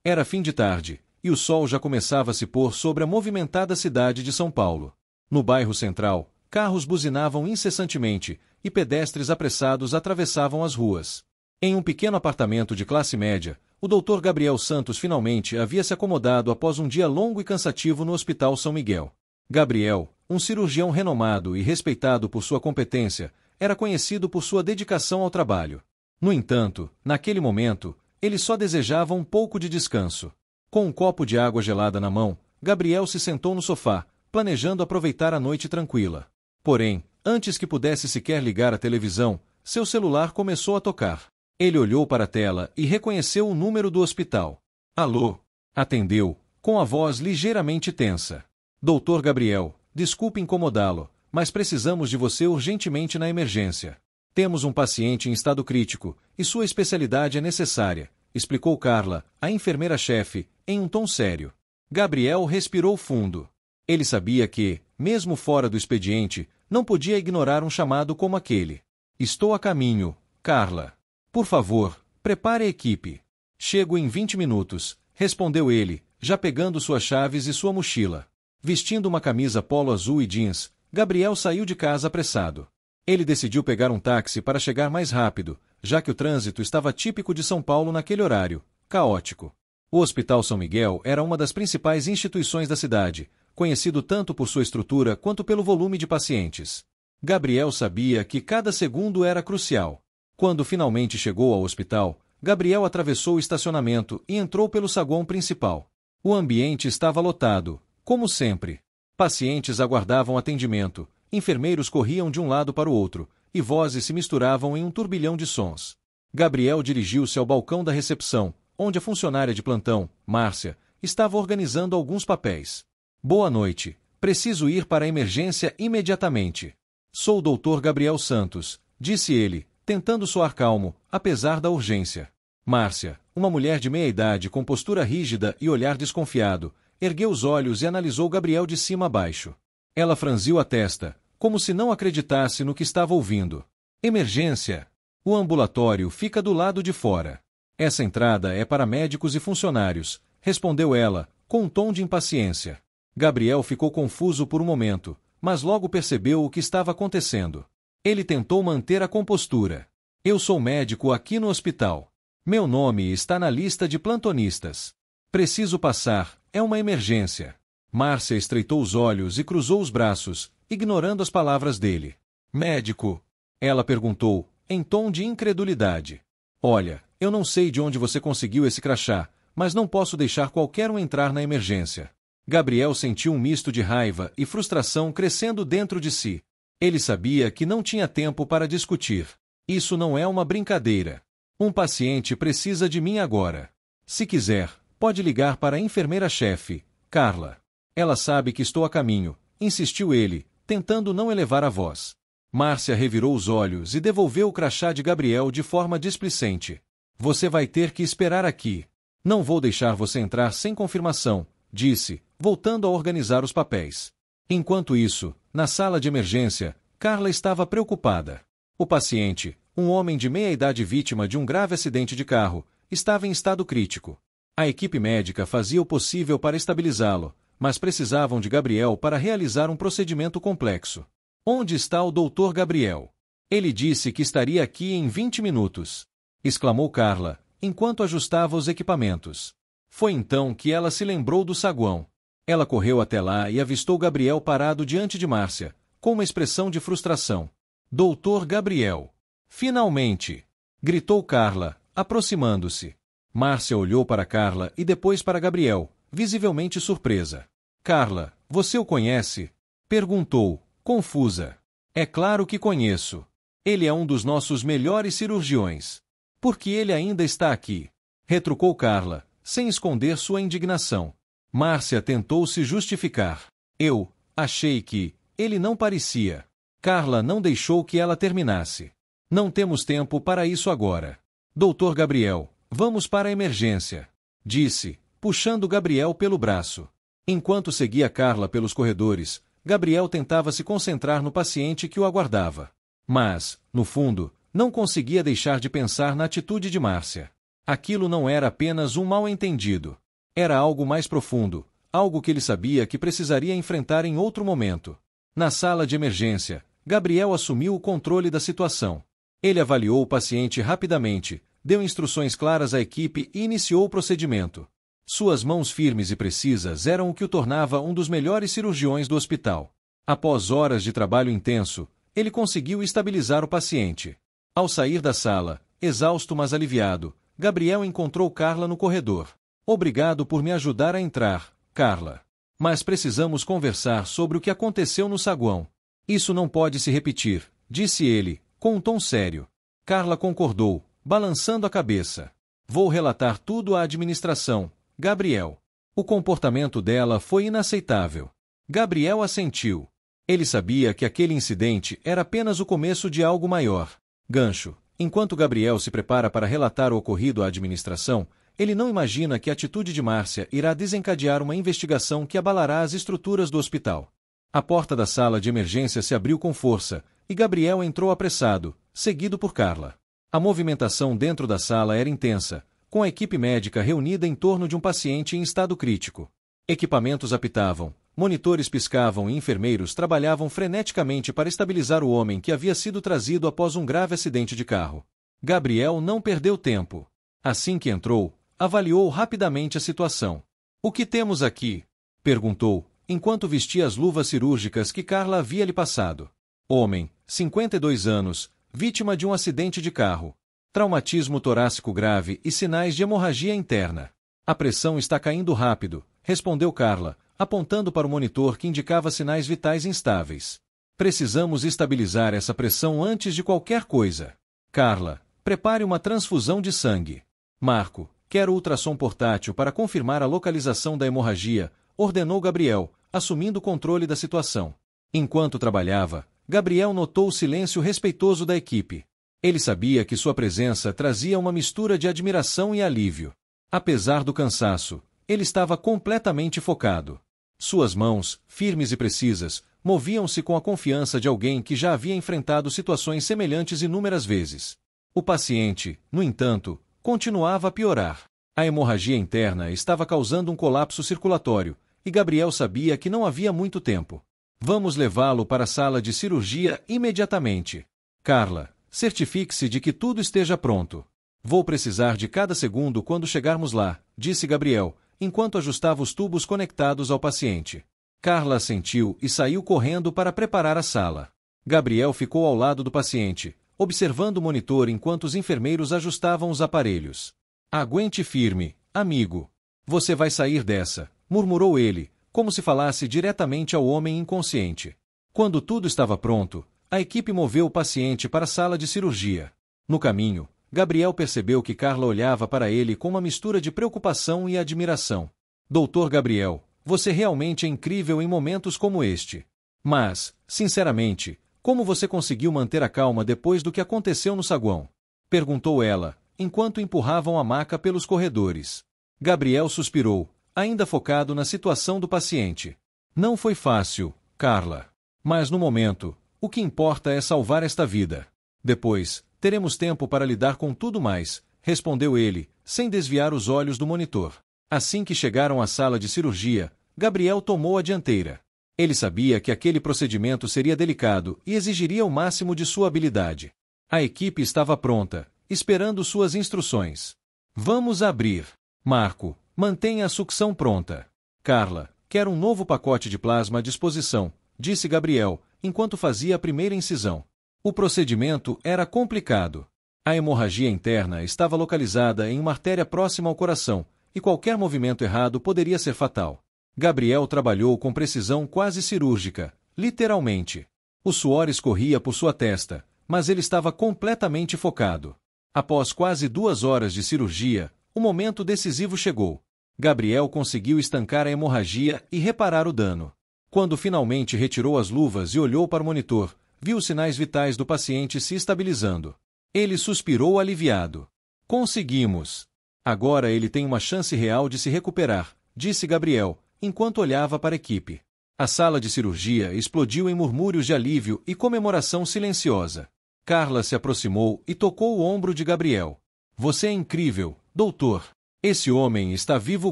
Era fim de tarde, e o sol já começava a se pôr sobre a movimentada cidade de São Paulo. No bairro central, carros buzinavam incessantemente, e pedestres apressados atravessavam as ruas. Em um pequeno apartamento de classe média, o Dr. Gabriel Santos finalmente havia se acomodado após um dia longo e cansativo no Hospital São Miguel. Gabriel, um cirurgião renomado e respeitado por sua competência, era conhecido por sua dedicação ao trabalho. No entanto, naquele momento, ele só desejava um pouco de descanso. Com um copo de água gelada na mão, Gabriel se sentou no sofá, planejando aproveitar a noite tranquila. Porém, antes que pudesse sequer ligar a televisão, seu celular começou a tocar. Ele olhou para a tela e reconheceu o número do hospital. Alô? Atendeu, com a voz ligeiramente tensa. Doutor Gabriel, desculpe incomodá-lo, mas precisamos de você urgentemente na emergência. Temos um paciente em estado crítico, e sua especialidade é necessária, explicou Carla, a enfermeira-chefe, em um tom sério. Gabriel respirou fundo. Ele sabia que, mesmo fora do expediente, não podia ignorar um chamado como aquele. Estou a caminho, Carla. Por favor, prepare a equipe. Chego em 20 minutos, respondeu ele, já pegando suas chaves e sua mochila. Vestindo uma camisa polo azul e jeans, Gabriel saiu de casa apressado. Ele decidiu pegar um táxi para chegar mais rápido, já que o trânsito estava típico de São Paulo naquele horário, caótico. O Hospital São Miguel era uma das principais instituições da cidade, conhecido tanto por sua estrutura quanto pelo volume de pacientes. Gabriel sabia que cada segundo era crucial. Quando finalmente chegou ao hospital, Gabriel atravessou o estacionamento e entrou pelo saguão principal. O ambiente estava lotado, como sempre. Pacientes aguardavam atendimento, enfermeiros corriam de um lado para o outro, e vozes se misturavam em um turbilhão de sons. Gabriel dirigiu-se ao balcão da recepção, onde a funcionária de plantão, Márcia, estava organizando alguns papéis. Boa noite, preciso ir para a emergência imediatamente. Sou o Dr. Gabriel Santos, disse ele, tentando soar calmo, apesar da urgência. Márcia, uma mulher de meia idade com postura rígida e olhar desconfiado, ergueu os olhos e analisou Gabriel de cima a baixo. Ela franziu a testa, como se não acreditasse no que estava ouvindo. Emergência. O ambulatório fica do lado de fora. Essa entrada é para médicos e funcionários, respondeu ela, com um tom de impaciência. Gabriel ficou confuso por um momento, mas logo percebeu o que estava acontecendo. Ele tentou manter a compostura. Eu sou médico aqui no hospital. Meu nome está na lista de plantonistas. Preciso passar, é uma emergência. Márcia estreitou os olhos e cruzou os braços, ignorando as palavras dele. Médico? Ela perguntou, em tom de incredulidade. Olha, eu não sei de onde você conseguiu esse crachá, mas não posso deixar qualquer um entrar na emergência. Gabriel sentiu um misto de raiva e frustração crescendo dentro de si. Ele sabia que não tinha tempo para discutir. Isso não é uma brincadeira. Um paciente precisa de mim agora. Se quiser, pode ligar para a enfermeira-chefe, Carla. Ela sabe que estou a caminho, insistiu ele, tentando não elevar a voz. Márcia revirou os olhos e devolveu o crachá de Gabriel de forma displicente. Você vai ter que esperar aqui. Não vou deixar você entrar sem confirmação, disse, voltando a organizar os papéis. Enquanto isso, na sala de emergência, Carla estava preocupada. O paciente, um homem de meia idade vítima de um grave acidente de carro, estava em estado crítico. A equipe médica fazia o possível para estabilizá-lo, mas precisavam de Gabriel para realizar um procedimento complexo. Onde está o Dr. Gabriel? Ele disse que estaria aqui em 20 minutos. Exclamou Carla, enquanto ajustava os equipamentos. Foi então que ela se lembrou do saguão. Ela correu até lá e avistou Gabriel parado diante de Márcia, com uma expressão de frustração. Doutor Gabriel! Finalmente! Gritou Carla, aproximando-se. Márcia olhou para Carla e depois para Gabriel, visivelmente surpresa. Carla, você o conhece? Perguntou, confusa. É claro que conheço. Ele é um dos nossos melhores cirurgiões. Por que ele ainda está aqui? Retrucou Carla, sem esconder sua indignação. Márcia tentou se justificar. Eu achei que ele não parecia. Carla não deixou que ela terminasse. Não temos tempo para isso agora. Doutor Gabriel, vamos para a emergência, disse, puxando Gabriel pelo braço. Enquanto seguia Carla pelos corredores, Gabriel tentava se concentrar no paciente que o aguardava. Mas, no fundo, não conseguia deixar de pensar na atitude de Márcia. Aquilo não era apenas um mal-entendido. Era algo mais profundo, algo que ele sabia que precisaria enfrentar em outro momento. Na sala de emergência, Gabriel assumiu o controle da situação. Ele avaliou o paciente rapidamente, deu instruções claras à equipe e iniciou o procedimento. Suas mãos firmes e precisas eram o que o tornava um dos melhores cirurgiões do hospital. Após horas de trabalho intenso, ele conseguiu estabilizar o paciente. Ao sair da sala, exausto mas aliviado, Gabriel encontrou Carla no corredor. Obrigado por me ajudar a entrar, Carla. Mas precisamos conversar sobre o que aconteceu no saguão. Isso não pode se repetir, disse ele, com um tom sério. Carla concordou, balançando a cabeça. Vou relatar tudo à administração, Gabriel. O comportamento dela foi inaceitável. Gabriel assentiu. Ele sabia que aquele incidente era apenas o começo de algo maior. Gancho. Enquanto Gabriel se prepara para relatar o ocorrido à administração, ele não imagina que a atitude de Márcia irá desencadear uma investigação que abalará as estruturas do hospital. A porta da sala de emergência se abriu com força, e Gabriel entrou apressado, seguido por Carla. A movimentação dentro da sala era intensa, com a equipe médica reunida em torno de um paciente em estado crítico. Equipamentos apitavam, monitores piscavam e enfermeiros trabalhavam freneticamente para estabilizar o homem que havia sido trazido após um grave acidente de carro. Gabriel não perdeu tempo. Assim que entrou, avaliou rapidamente a situação. O que temos aqui? Perguntou, enquanto vestia as luvas cirúrgicas que Carla havia lhe passado. Homem, 52 anos, vítima de um acidente de carro. Traumatismo torácico grave e sinais de hemorragia interna. A pressão está caindo rápido, respondeu Carla, apontando para o monitor que indicava sinais vitais instáveis. Precisamos estabilizar essa pressão antes de qualquer coisa. Carla, prepare uma transfusão de sangue. Marco, quero ultrassom portátil para confirmar a localização da hemorragia, ordenou Gabriel, assumindo o controle da situação. Enquanto trabalhava, Gabriel notou o silêncio respeitoso da equipe. Ele sabia que sua presença trazia uma mistura de admiração e alívio. Apesar do cansaço, ele estava completamente focado. Suas mãos, firmes e precisas, moviam-se com a confiança de alguém que já havia enfrentado situações semelhantes inúmeras vezes. O paciente, no entanto, continuava a piorar. A hemorragia interna estava causando um colapso circulatório, e Gabriel sabia que não havia muito tempo. Vamos levá-lo para a sala de cirurgia imediatamente. Carla, certifique-se de que tudo esteja pronto. Vou precisar de cada segundo quando chegarmos lá, disse Gabriel, enquanto ajustava os tubos conectados ao paciente. Carla assentiu e saiu correndo para preparar a sala. Gabriel ficou ao lado do paciente, observando o monitor enquanto os enfermeiros ajustavam os aparelhos. Aguente firme, amigo. Você vai sair dessa, murmurou ele, como se falasse diretamente ao homem inconsciente. Quando tudo estava pronto, a equipe moveu o paciente para a sala de cirurgia. No caminho, Gabriel percebeu que Carla olhava para ele com uma mistura de preocupação e admiração. Doutor Gabriel, você realmente é incrível em momentos como este. Mas, sinceramente, como você conseguiu manter a calma depois do que aconteceu no saguão? Perguntou ela, enquanto empurravam a maca pelos corredores. Gabriel suspirou, ainda focado na situação do paciente. Não foi fácil, Carla. Mas no momento, o que importa é salvar esta vida. Depois, teremos tempo para lidar com tudo mais, respondeu ele, sem desviar os olhos do monitor. Assim que chegaram à sala de cirurgia, Gabriel tomou a dianteira. Ele sabia que aquele procedimento seria delicado e exigiria o máximo de sua habilidade. A equipe estava pronta, esperando suas instruções. Vamos abrir. Marco, mantenha a sucção pronta. Carla, quero um novo pacote de plasma à disposição, disse Gabriel, enquanto fazia a primeira incisão. O procedimento era complicado. A hemorragia interna estava localizada em uma artéria próxima ao coração, e qualquer movimento errado poderia ser fatal. Gabriel trabalhou com precisão quase cirúrgica, literalmente. O suor escorria por sua testa, mas ele estava completamente focado. Após quase 2 horas de cirurgia, o momento decisivo chegou. Gabriel conseguiu estancar a hemorragia e reparar o dano. Quando finalmente retirou as luvas e olhou para o monitor, viu os sinais vitais do paciente se estabilizando. Ele suspirou aliviado. Conseguimos! Agora ele tem uma chance real de se recuperar, disse Gabriel, enquanto olhava para a equipe. A sala de cirurgia explodiu em murmúrios de alívio e comemoração silenciosa. Carla se aproximou e tocou o ombro de Gabriel. Você é incrível, Doutor, esse homem está vivo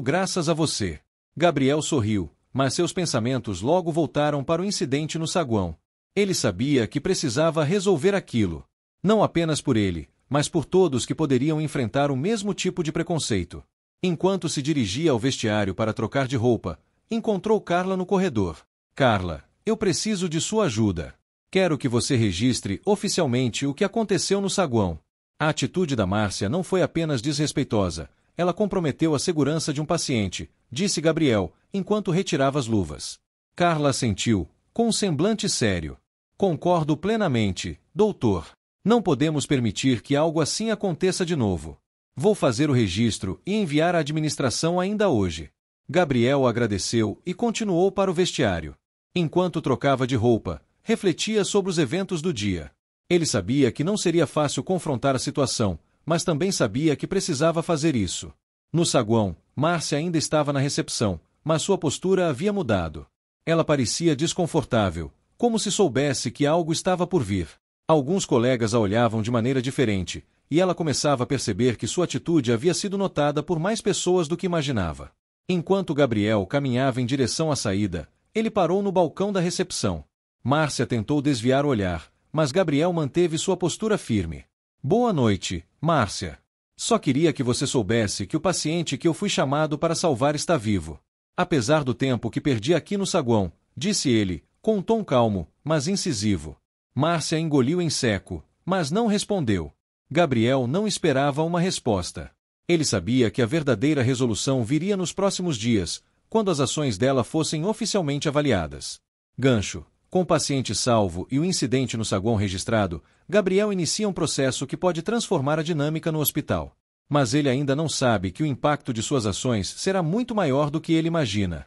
graças a você. Gabriel sorriu, mas seus pensamentos logo voltaram para o incidente no saguão. Ele sabia que precisava resolver aquilo. Não apenas por ele, mas por todos que poderiam enfrentar o mesmo tipo de preconceito. Enquanto se dirigia ao vestiário para trocar de roupa, encontrou Carla no corredor. Carla, eu preciso de sua ajuda. Quero que você registre oficialmente o que aconteceu no saguão. A atitude da Márcia não foi apenas desrespeitosa, ela comprometeu a segurança de um paciente, disse Gabriel, enquanto retirava as luvas. Carla assentiu, com um semblante sério. Concordo plenamente, doutor. Não podemos permitir que algo assim aconteça de novo. Vou fazer o registro e enviar à administração ainda hoje. Gabriel agradeceu e continuou para o vestiário. Enquanto trocava de roupa, refletia sobre os eventos do dia. Ele sabia que não seria fácil confrontar a situação, mas também sabia que precisava fazer isso. No saguão, Márcia ainda estava na recepção, mas sua postura havia mudado. Ela parecia desconfortável, como se soubesse que algo estava por vir. Alguns colegas a olhavam de maneira diferente, e ela começava a perceber que sua atitude havia sido notada por mais pessoas do que imaginava. Enquanto Gabriel caminhava em direção à saída, ele parou no balcão da recepção. Márcia tentou desviar o olhar, mas Gabriel manteve sua postura firme. Boa noite, Márcia. Só queria que você soubesse que o paciente que eu fui chamado para salvar está vivo. Apesar do tempo que perdi aqui no saguão, disse ele, com um tom calmo, mas incisivo. Márcia engoliu em seco, mas não respondeu. Gabriel não esperava uma resposta. Ele sabia que a verdadeira resolução viria nos próximos dias, quando as ações dela fossem oficialmente avaliadas. Gancho. Com o paciente salvo e o incidente no saguão registrado, Gabriel inicia um processo que pode transformar a dinâmica no hospital. Mas ele ainda não sabe que o impacto de suas ações será muito maior do que ele imagina.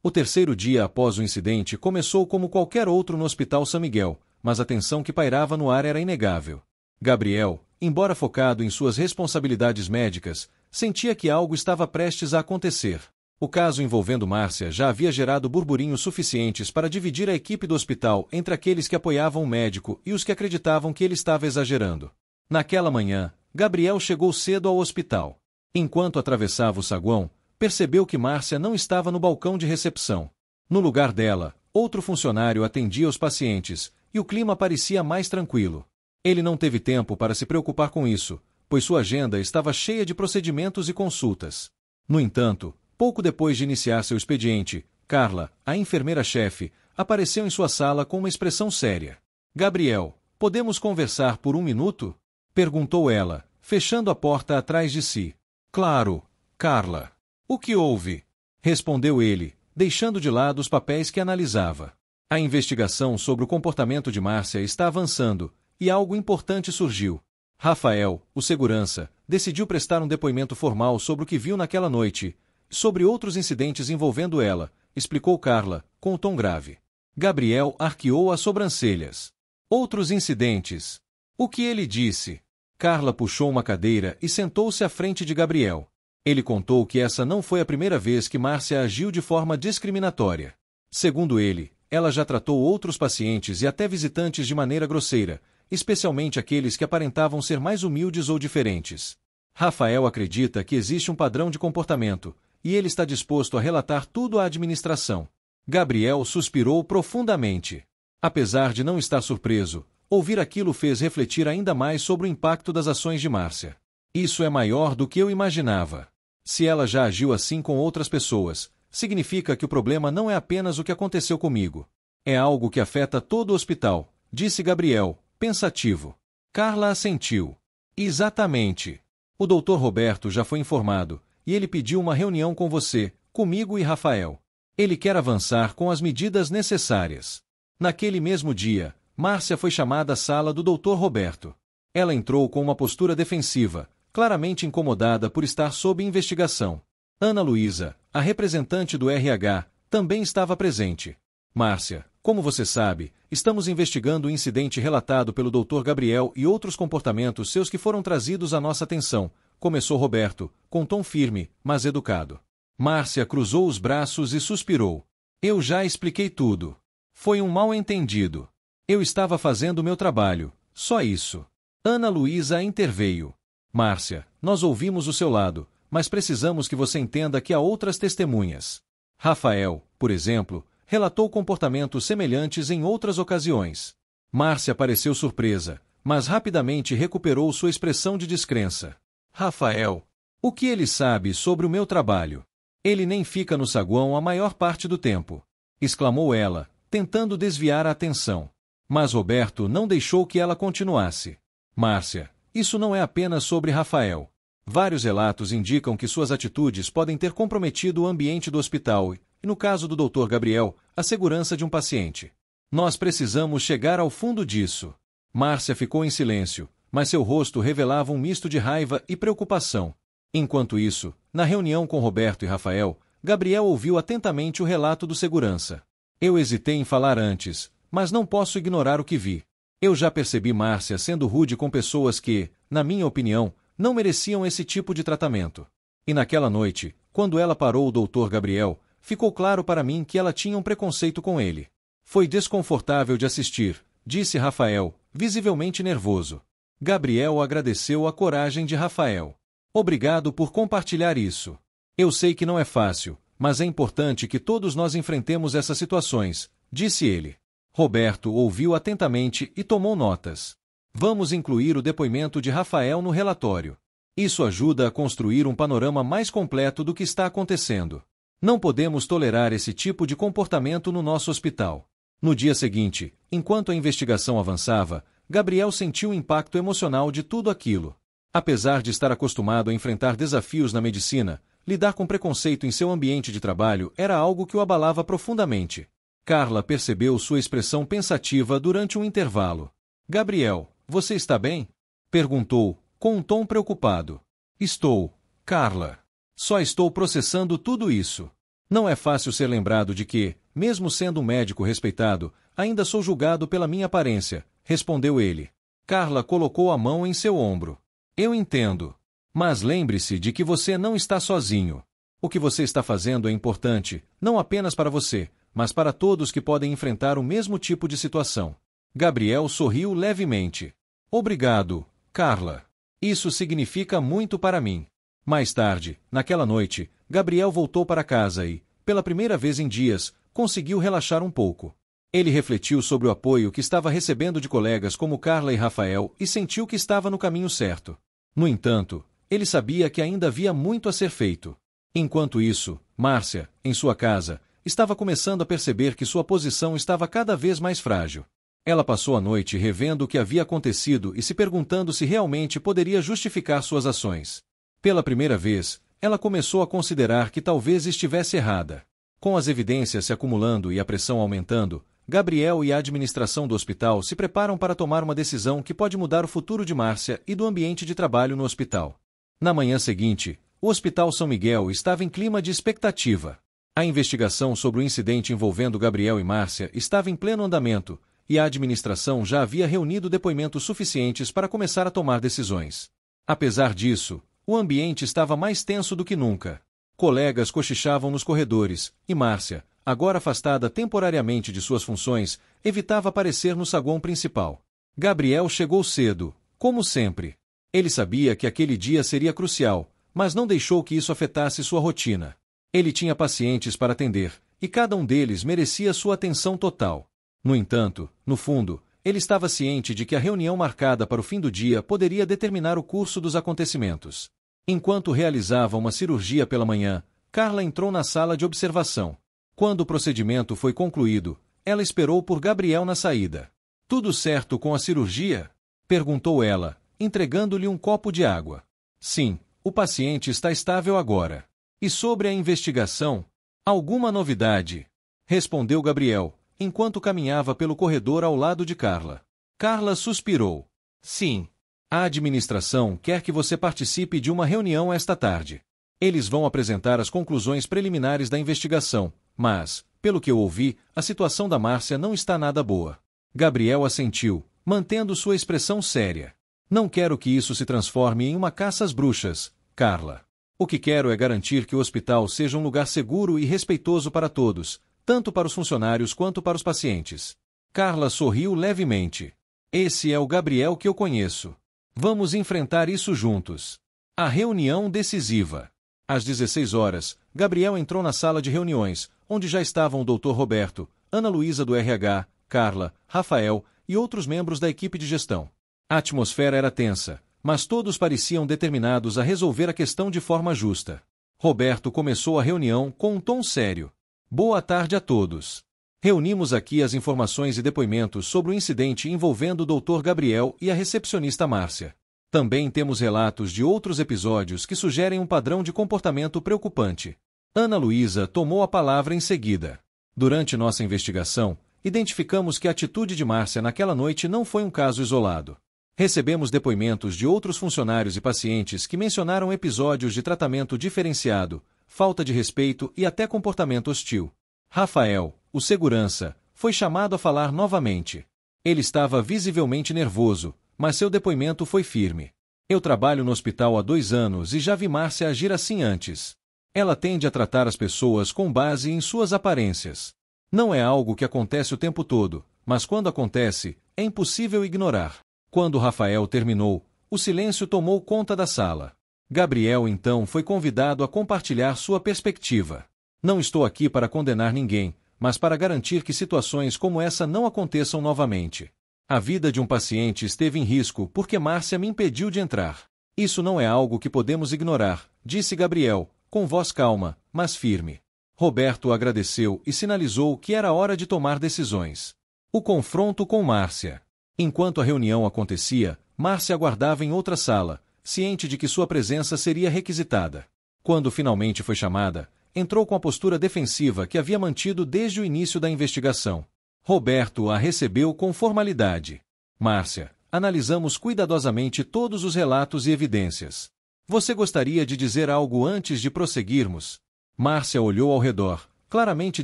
O terceiro dia após o incidente começou como qualquer outro no Hospital São Miguel, mas a tensão que pairava no ar era inegável. Gabriel, embora focado em suas responsabilidades médicas, sentia que algo estava prestes a acontecer. O caso envolvendo Márcia já havia gerado burburinhos suficientes para dividir a equipe do hospital entre aqueles que apoiavam o médico e os que acreditavam que ele estava exagerando. Naquela manhã, Gabriel chegou cedo ao hospital. Enquanto atravessava o saguão, percebeu que Márcia não estava no balcão de recepção. No lugar dela, outro funcionário atendia os pacientes, e o clima parecia mais tranquilo. Ele não teve tempo para se preocupar com isso, pois sua agenda estava cheia de procedimentos e consultas. No entanto, pouco depois de iniciar seu expediente, Carla, a enfermeira-chefe, apareceu em sua sala com uma expressão séria. Gabriel, podemos conversar por um minuto? Perguntou ela, fechando a porta atrás de si. Claro, Carla. O que houve? Respondeu ele, deixando de lado os papéis que analisava. A investigação sobre o comportamento de Márcia está avançando, e algo importante surgiu. Rafael, o segurança, decidiu prestar um depoimento formal sobre o que viu naquela noite, sobre outros incidentes envolvendo ela, explicou Carla, com um tom grave. Gabriel arqueou as sobrancelhas. Outros incidentes. O que ele disse? Carla puxou uma cadeira e sentou-se à frente de Gabriel. Ele contou que essa não foi a primeira vez que Márcia agiu de forma discriminatória. Segundo ele, ela já tratou outros pacientes e até visitantes de maneira grosseira, especialmente aqueles que aparentavam ser mais humildes ou diferentes. Rafael acredita que existe um padrão de comportamento, e ele está disposto a relatar tudo à administração. Gabriel suspirou profundamente. Apesar de não estar surpreso, ouvir aquilo fez refletir ainda mais sobre o impacto das ações de Márcia. Isso é maior do que eu imaginava. Se ela já agiu assim com outras pessoas, significa que o problema não é apenas o que aconteceu comigo. É algo que afeta todo o hospital, disse Gabriel, pensativo. Carla assentiu. Exatamente. O Dr. Roberto já foi informado, e ele pediu uma reunião com você, comigo e Rafael. Ele quer avançar com as medidas necessárias. Naquele mesmo dia, Márcia foi chamada à sala do Dr. Roberto. Ela entrou com uma postura defensiva, claramente incomodada por estar sob investigação. Ana Luísa, a representante do RH, também estava presente. Márcia, como você sabe, estamos investigando o incidente relatado pelo Dr. Gabriel e outros comportamentos seus que foram trazidos à nossa atenção, começou Roberto, com tom firme, mas educado. Márcia cruzou os braços e suspirou. Eu já expliquei tudo. Foi um mal-entendido. Eu estava fazendo o meu trabalho, só isso. Ana Luísa interveio. Márcia, nós ouvimos o seu lado, mas precisamos que você entenda que há outras testemunhas. Rafael, por exemplo, relatou comportamentos semelhantes em outras ocasiões. Márcia pareceu surpresa, mas rapidamente recuperou sua expressão de descrença. Rafael, o que ele sabe sobre o meu trabalho? Ele nem fica no saguão a maior parte do tempo, exclamou ela, tentando desviar a atenção. Mas Roberto não deixou que ela continuasse. Márcia, isso não é apenas sobre Rafael. Vários relatos indicam que suas atitudes podem ter comprometido o ambiente do hospital e, no caso do Dr. Gabriel, a segurança de um paciente. Nós precisamos chegar ao fundo disso. Márcia ficou em silêncio, mas seu rosto revelava um misto de raiva e preocupação. Enquanto isso, na reunião com Roberto e Rafael, Gabriel ouviu atentamente o relato do segurança. Eu hesitei em falar antes, mas não posso ignorar o que vi. Eu já percebi Márcia sendo rude com pessoas que, na minha opinião, não mereciam esse tipo de tratamento. E naquela noite, quando ela parou o Dr. Gabriel, ficou claro para mim que ela tinha um preconceito com ele. Foi desconfortável de assistir, disse Rafael, visivelmente nervoso. Gabriel agradeceu a coragem de Rafael. Obrigado por compartilhar isso. Eu sei que não é fácil, mas é importante que todos nós enfrentemos essas situações, disse ele. Roberto ouviu atentamente e tomou notas. Vamos incluir o depoimento de Rafael no relatório. Isso ajuda a construir um panorama mais completo do que está acontecendo. Não podemos tolerar esse tipo de comportamento no nosso hospital. No dia seguinte, enquanto a investigação avançava, Gabriel sentiu o impacto emocional de tudo aquilo. Apesar de estar acostumado a enfrentar desafios na medicina, lidar com preconceito em seu ambiente de trabalho era algo que o abalava profundamente. Carla percebeu sua expressão pensativa durante um intervalo. Gabriel, você está bem? Perguntou, com um tom preocupado. Estou, Carla. Só estou processando tudo isso. Não é fácil ser lembrado de que, mesmo sendo um médico respeitado, ainda sou julgado pela minha aparência, respondeu ele. Carla colocou a mão em seu ombro. Eu entendo. Mas lembre-se de que você não está sozinho. O que você está fazendo é importante, não apenas para você, mas para todos que podem enfrentar o mesmo tipo de situação. Gabriel sorriu levemente. Obrigado, Carla. Isso significa muito para mim. Mais tarde, naquela noite, Gabriel voltou para casa e, pela primeira vez em dias, conseguiu relaxar um pouco. Ele refletiu sobre o apoio que estava recebendo de colegas como Carla e Rafael e sentiu que estava no caminho certo. No entanto, ele sabia que ainda havia muito a ser feito. Enquanto isso, Márcia, em sua casa, estava começando a perceber que sua posição estava cada vez mais frágil. Ela passou a noite revendo o que havia acontecido e se perguntando se realmente poderia justificar suas ações. Pela primeira vez, ela começou a considerar que talvez estivesse errada. Com as evidências se acumulando e a pressão aumentando, Gabriel e a administração do hospital se preparam para tomar uma decisão que pode mudar o futuro de Márcia e do ambiente de trabalho no hospital. Na manhã seguinte, o Hospital São Miguel estava em clima de expectativa. A investigação sobre o incidente envolvendo Gabriel e Márcia estava em pleno andamento, e a administração já havia reunido depoimentos suficientes para começar a tomar decisões. Apesar disso, o ambiente estava mais tenso do que nunca. Colegas cochichavam nos corredores, e Márcia, agora afastada temporariamente de suas funções, evitava aparecer no saguão principal. Gabriel chegou cedo, como sempre. Ele sabia que aquele dia seria crucial, mas não deixou que isso afetasse sua rotina. Ele tinha pacientes para atender, e cada um deles merecia sua atenção total. No entanto, no fundo, ele estava ciente de que a reunião marcada para o fim do dia poderia determinar o curso dos acontecimentos. Enquanto realizava uma cirurgia pela manhã, Carla entrou na sala de observação. Quando o procedimento foi concluído, ela esperou por Gabriel na saída. Tudo certo com a cirurgia? Perguntou ela, entregando-lhe um copo de água. Sim, o paciente está estável agora. E sobre a investigação? Alguma novidade? Respondeu Gabriel, enquanto caminhava pelo corredor ao lado de Carla. Carla suspirou. Sim. A administração quer que você participe de uma reunião esta tarde. Eles vão apresentar as conclusões preliminares da investigação, mas, pelo que eu ouvi, a situação da Márcia não está nada boa. Gabriel assentiu, mantendo sua expressão séria. Não quero que isso se transforme em uma caça às bruxas, Carla. O que quero é garantir que o hospital seja um lugar seguro e respeitoso para todos, tanto para os funcionários quanto para os pacientes. Carla sorriu levemente. Esse é o Gabriel que eu conheço. Vamos enfrentar isso juntos. A reunião decisiva. Às 16 horas, Gabriel entrou na sala de reuniões, onde já estavam o Dr. Roberto, Ana Luísa do RH, Carla, Rafael e outros membros da equipe de gestão. A atmosfera era tensa, mas todos pareciam determinados a resolver a questão de forma justa. Roberto começou a reunião com um tom sério. Boa tarde a todos. Reunimos aqui as informações e depoimentos sobre o incidente envolvendo o Dr. Gabriel e a recepcionista Márcia. Também temos relatos de outros episódios que sugerem um padrão de comportamento preocupante. Ana Luísa tomou a palavra em seguida. Durante nossa investigação, identificamos que a atitude de Márcia naquela noite não foi um caso isolado. Recebemos depoimentos de outros funcionários e pacientes que mencionaram episódios de tratamento diferenciado, falta de respeito e até comportamento hostil. Rafael, o segurança, foi chamado a falar novamente. Ele estava visivelmente nervoso, mas seu depoimento foi firme. Eu trabalho no hospital há 2 anos e já vi Márcia agir assim antes. Ela tende a tratar as pessoas com base em suas aparências. Não é algo que acontece o tempo todo, mas quando acontece, é impossível ignorar. Quando Rafael terminou, o silêncio tomou conta da sala. Gabriel então foi convidado a compartilhar sua perspectiva. Não estou aqui para condenar ninguém, mas para garantir que situações como essa não aconteçam novamente. A vida de um paciente esteve em risco porque Márcia me impediu de entrar. Isso não é algo que podemos ignorar, disse Gabriel, com voz calma, mas firme. Roberto agradeceu e sinalizou que era hora de tomar decisões. O confronto com Márcia. Enquanto a reunião acontecia, Márcia aguardava em outra sala, ciente de que sua presença seria requisitada. Quando finalmente foi chamada, entrou com a postura defensiva que havia mantido desde o início da investigação. Roberto a recebeu com formalidade. Márcia, analisamos cuidadosamente todos os relatos e evidências. Você gostaria de dizer algo antes de prosseguirmos? Márcia olhou ao redor, claramente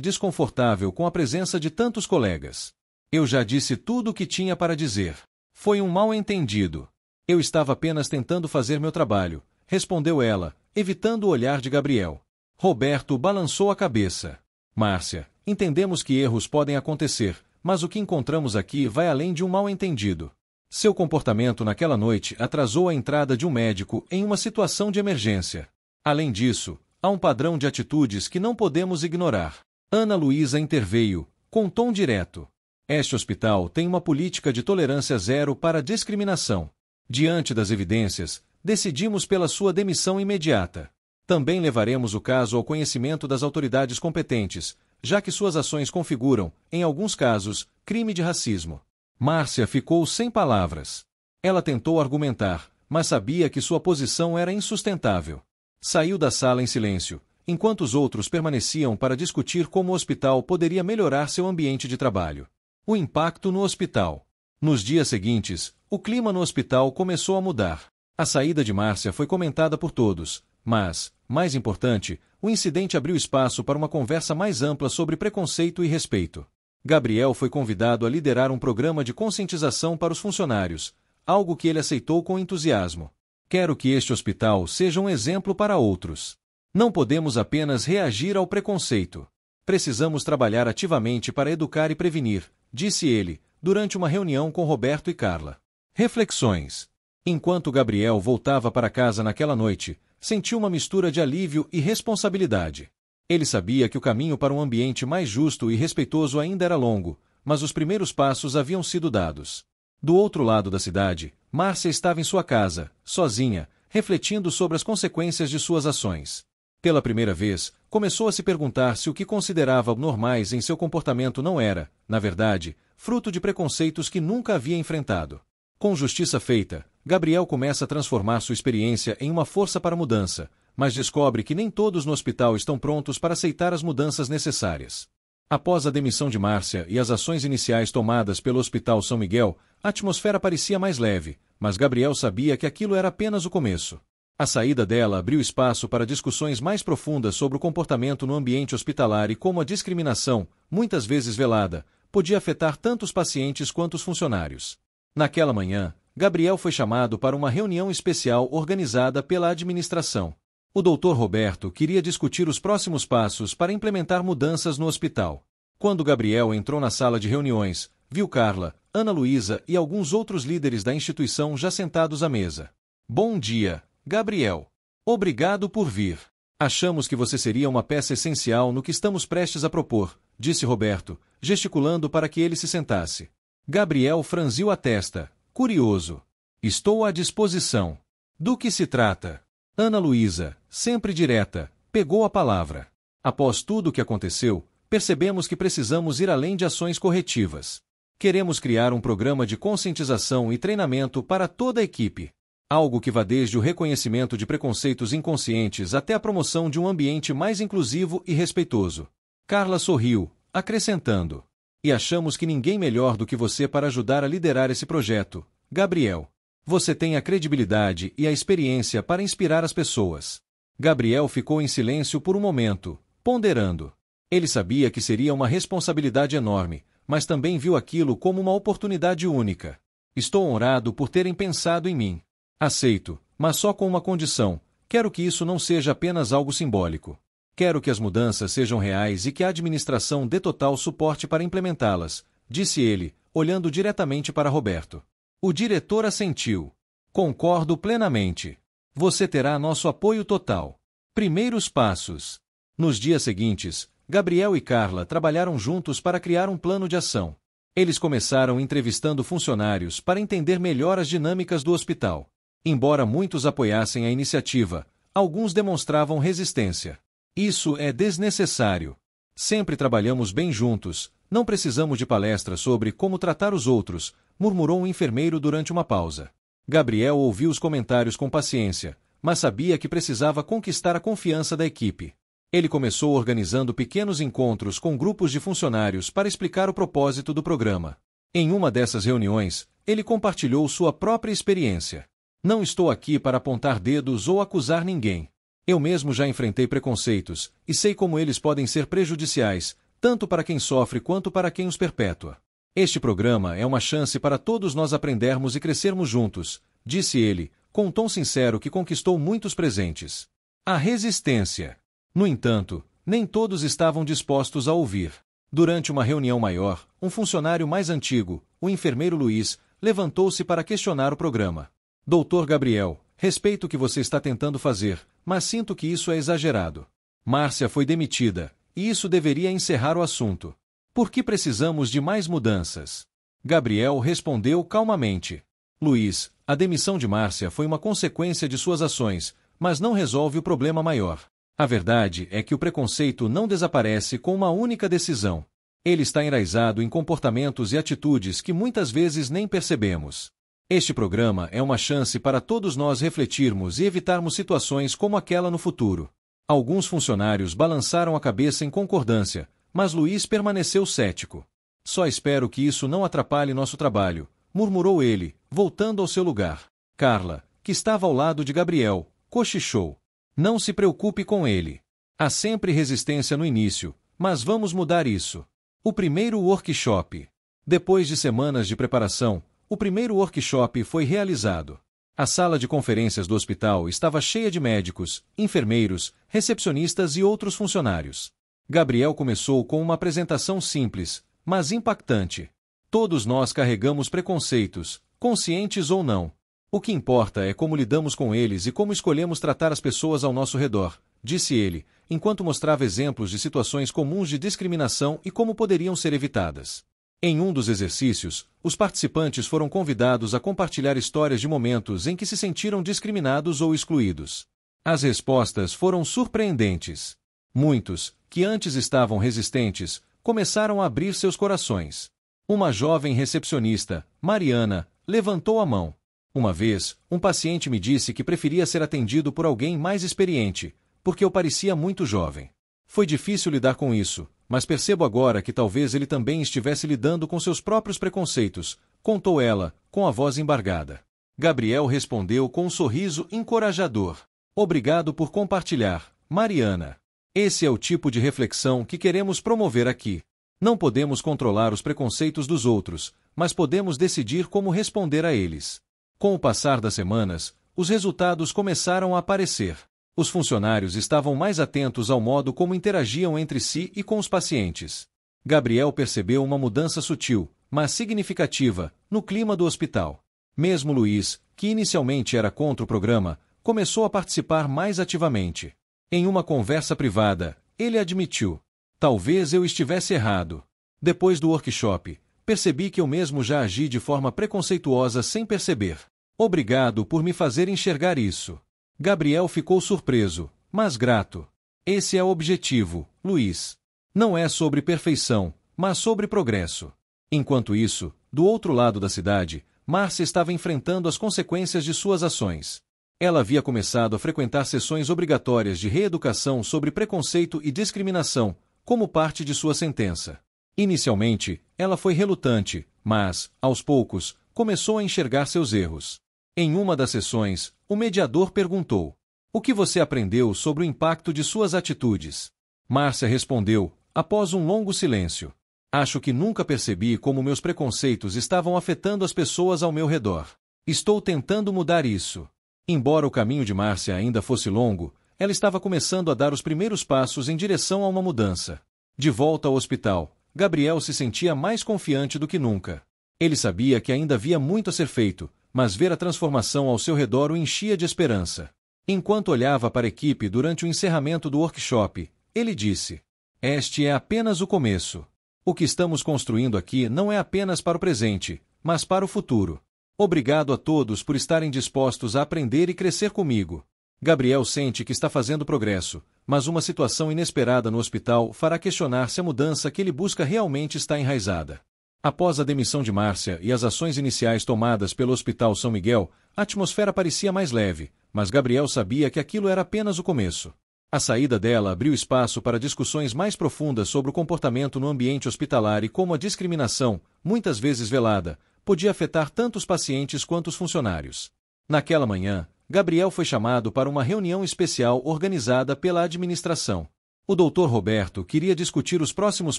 desconfortável com a presença de tantos colegas. Eu já disse tudo o que tinha para dizer. Foi um mal-entendido. Eu estava apenas tentando fazer meu trabalho, respondeu ela, evitando o olhar de Gabriel. Roberto balançou a cabeça. Márcia, entendemos que erros podem acontecer, mas o que encontramos aqui vai além de um mal-entendido. Seu comportamento naquela noite atrasou a entrada de um médico em uma situação de emergência. Além disso, há um padrão de atitudes que não podemos ignorar. Ana Luísa interveio, com tom direto. Este hospital tem uma política de tolerância zero para discriminação. Diante das evidências, decidimos pela sua demissão imediata. Também levaremos o caso ao conhecimento das autoridades competentes, já que suas ações configuram, em alguns casos, crime de racismo. Márcia ficou sem palavras. Ela tentou argumentar, mas sabia que sua posição era insustentável. Saiu da sala em silêncio, enquanto os outros permaneciam para discutir como o hospital poderia melhorar seu ambiente de trabalho. O impacto no hospital. Nos dias seguintes, o clima no hospital começou a mudar. A saída de Márcia foi comentada por todos, mas, mais importante, o incidente abriu espaço para uma conversa mais ampla sobre preconceito e respeito. Gabriel foi convidado a liderar um programa de conscientização para os funcionários, algo que ele aceitou com entusiasmo. Quero que este hospital seja um exemplo para outros. Não podemos apenas reagir ao preconceito. Precisamos trabalhar ativamente para educar e prevenir, disse ele, durante uma reunião com Roberto e Carla. Reflexões. Enquanto Gabriel voltava para casa naquela noite, sentiu uma mistura de alívio e responsabilidade. Ele sabia que o caminho para um ambiente mais justo e respeitoso ainda era longo, mas os primeiros passos haviam sido dados. Do outro lado da cidade, Márcia estava em sua casa, sozinha, refletindo sobre as consequências de suas ações. Pela primeira vez, começou a se perguntar se o que considerava normais em seu comportamento não era, na verdade, fruto de preconceitos que nunca havia enfrentado. Com justiça feita, Gabriel começa a transformar sua experiência em uma força para a mudança, mas descobre que nem todos no hospital estão prontos para aceitar as mudanças necessárias. Após a demissão de Márcia e as ações iniciais tomadas pelo Hospital São Miguel, a atmosfera parecia mais leve, mas Gabriel sabia que aquilo era apenas o começo. A saída dela abriu espaço para discussões mais profundas sobre o comportamento no ambiente hospitalar e como a discriminação, muitas vezes velada, podia afetar tanto os pacientes quanto os funcionários. Naquela manhã, Gabriel foi chamado para uma reunião especial organizada pela administração. O Dr. Roberto queria discutir os próximos passos para implementar mudanças no hospital. Quando Gabriel entrou na sala de reuniões, viu Carla, Ana Luísa e alguns outros líderes da instituição já sentados à mesa. Bom dia, Gabriel. Obrigado por vir. Achamos que você seria uma peça essencial no que estamos prestes a propor, disse Roberto, gesticulando para que ele se sentasse. Gabriel franziu a testa, curioso. Estou à disposição. Do que se trata? Ana Luísa, sempre direta, pegou a palavra. Após tudo o que aconteceu, percebemos que precisamos ir além de ações corretivas. Queremos criar um programa de conscientização e treinamento para toda a equipe. Algo que vá desde o reconhecimento de preconceitos inconscientes até a promoção de um ambiente mais inclusivo e respeitoso. Carla sorriu, acrescentando. E achamos que ninguém melhor do que você para ajudar a liderar esse projeto, Gabriel. Você tem a credibilidade e a experiência para inspirar as pessoas. Gabriel ficou em silêncio por um momento, ponderando. Ele sabia que seria uma responsabilidade enorme, mas também viu aquilo como uma oportunidade única. Estou honrado por terem pensado em mim. Aceito, mas só com uma condição. Quero que isso não seja apenas algo simbólico. Quero que as mudanças sejam reais e que a administração dê total suporte para implementá-las, disse ele, olhando diretamente para Roberto. O diretor assentiu. Concordo plenamente. Você terá nosso apoio total. Primeiros passos. Nos dias seguintes, Gabriel e Carla trabalharam juntos para criar um plano de ação. Eles começaram entrevistando funcionários para entender melhor as dinâmicas do hospital. Embora muitos apoiassem a iniciativa, alguns demonstravam resistência. Isso é desnecessário. Sempre trabalhamos bem juntos, não precisamos de palestras sobre como tratar os outros, murmurou um enfermeiro durante uma pausa. Gabriel ouviu os comentários com paciência, mas sabia que precisava conquistar a confiança da equipe. Ele começou organizando pequenos encontros com grupos de funcionários para explicar o propósito do programa. Em uma dessas reuniões, ele compartilhou sua própria experiência. Não estou aqui para apontar dedos ou acusar ninguém. Eu mesmo já enfrentei preconceitos, e sei como eles podem ser prejudiciais, tanto para quem sofre quanto para quem os perpetua. Este programa é uma chance para todos nós aprendermos e crescermos juntos, disse ele, com um tom sincero que conquistou muitos presentes. A resistência. No entanto, nem todos estavam dispostos a ouvir. Durante uma reunião maior, um funcionário mais antigo, o enfermeiro Luiz, levantou-se para questionar o programa. Doutor Gabriel, respeito o que você está tentando fazer, mas sinto que isso é exagerado. Márcia foi demitida, e isso deveria encerrar o assunto. Por que precisamos de mais mudanças? Gabriel respondeu calmamente. Luiz, a demissão de Márcia foi uma consequência de suas ações, mas não resolve o problema maior. A verdade é que o preconceito não desaparece com uma única decisão. Ele está enraizado em comportamentos e atitudes que muitas vezes nem percebemos. Este programa é uma chance para todos nós refletirmos e evitarmos situações como aquela no futuro. Alguns funcionários balançaram a cabeça em concordância, mas Luiz permaneceu cético. Só espero que isso não atrapalhe nosso trabalho, murmurou ele, voltando ao seu lugar. Carla, que estava ao lado de Gabriel, cochichou. Não se preocupe com ele. Há sempre resistência no início, mas vamos mudar isso. O primeiro workshop. Depois de semanas de preparação, o primeiro workshop foi realizado. A sala de conferências do hospital estava cheia de médicos, enfermeiros, recepcionistas e outros funcionários. Gabriel começou com uma apresentação simples, mas impactante. Todos nós carregamos preconceitos, conscientes ou não. O que importa é como lidamos com eles e como escolhemos tratar as pessoas ao nosso redor, disse ele, enquanto mostrava exemplos de situações comuns de discriminação e como poderiam ser evitadas. Em um dos exercícios, os participantes foram convidados a compartilhar histórias de momentos em que se sentiram discriminados ou excluídos. As respostas foram surpreendentes. Muitos, que antes estavam resistentes, começaram a abrir seus corações. Uma jovem recepcionista, Mariana, levantou a mão. Uma vez, um paciente me disse que preferia ser atendido por alguém mais experiente, porque eu parecia muito jovem. Foi difícil lidar com isso, mas percebo agora que talvez ele também estivesse lidando com seus próprios preconceitos, contou ela, com a voz embargada. Gabriel respondeu com um sorriso encorajador. Obrigado por compartilhar, Mariana. Esse é o tipo de reflexão que queremos promover aqui. Não podemos controlar os preconceitos dos outros, mas podemos decidir como responder a eles. Com o passar das semanas, os resultados começaram a aparecer. Os funcionários estavam mais atentos ao modo como interagiam entre si e com os pacientes. Gabriel percebeu uma mudança sutil, mas significativa, no clima do hospital. Mesmo Luiz, que inicialmente era contra o programa, começou a participar mais ativamente. Em uma conversa privada, ele admitiu: talvez eu estivesse errado. Depois do workshop, percebi que eu mesmo já agi de forma preconceituosa sem perceber. Obrigado por me fazer enxergar isso. Gabriel ficou surpreso, mas grato. Esse é o objetivo, Luiz. Não é sobre perfeição, mas sobre progresso. Enquanto isso, do outro lado da cidade, Márcia estava enfrentando as consequências de suas ações. Ela havia começado a frequentar sessões obrigatórias de reeducação sobre preconceito e discriminação, como parte de sua sentença. Inicialmente, ela foi relutante, mas, aos poucos, começou a enxergar seus erros. Em uma das sessões, o mediador perguntou: o que você aprendeu sobre o impacto de suas atitudes? Márcia respondeu, após um longo silêncio: acho que nunca percebi como meus preconceitos estavam afetando as pessoas ao meu redor. Estou tentando mudar isso. Embora o caminho de Márcia ainda fosse longo, ela estava começando a dar os primeiros passos em direção a uma mudança. De volta ao hospital, Gabriel se sentia mais confiante do que nunca. Ele sabia que ainda havia muito a ser feito, mas ver a transformação ao seu redor o enchia de esperança. Enquanto olhava para a equipe durante o encerramento do workshop, ele disse: este é apenas o começo. O que estamos construindo aqui não é apenas para o presente, mas para o futuro. Obrigado a todos por estarem dispostos a aprender e crescer comigo. Gabriel sente que está fazendo progresso, mas uma situação inesperada no hospital fará questionar se a mudança que ele busca realmente está enraizada. Após a demissão de Márcia e as ações iniciais tomadas pelo Hospital São Miguel, a atmosfera parecia mais leve, mas Gabriel sabia que aquilo era apenas o começo. A saída dela abriu espaço para discussões mais profundas sobre o comportamento no ambiente hospitalar e como a discriminação, muitas vezes velada, podia afetar tanto os pacientes quanto os funcionários. Naquela manhã, Gabriel foi chamado para uma reunião especial organizada pela administração. O Dr. Roberto queria discutir os próximos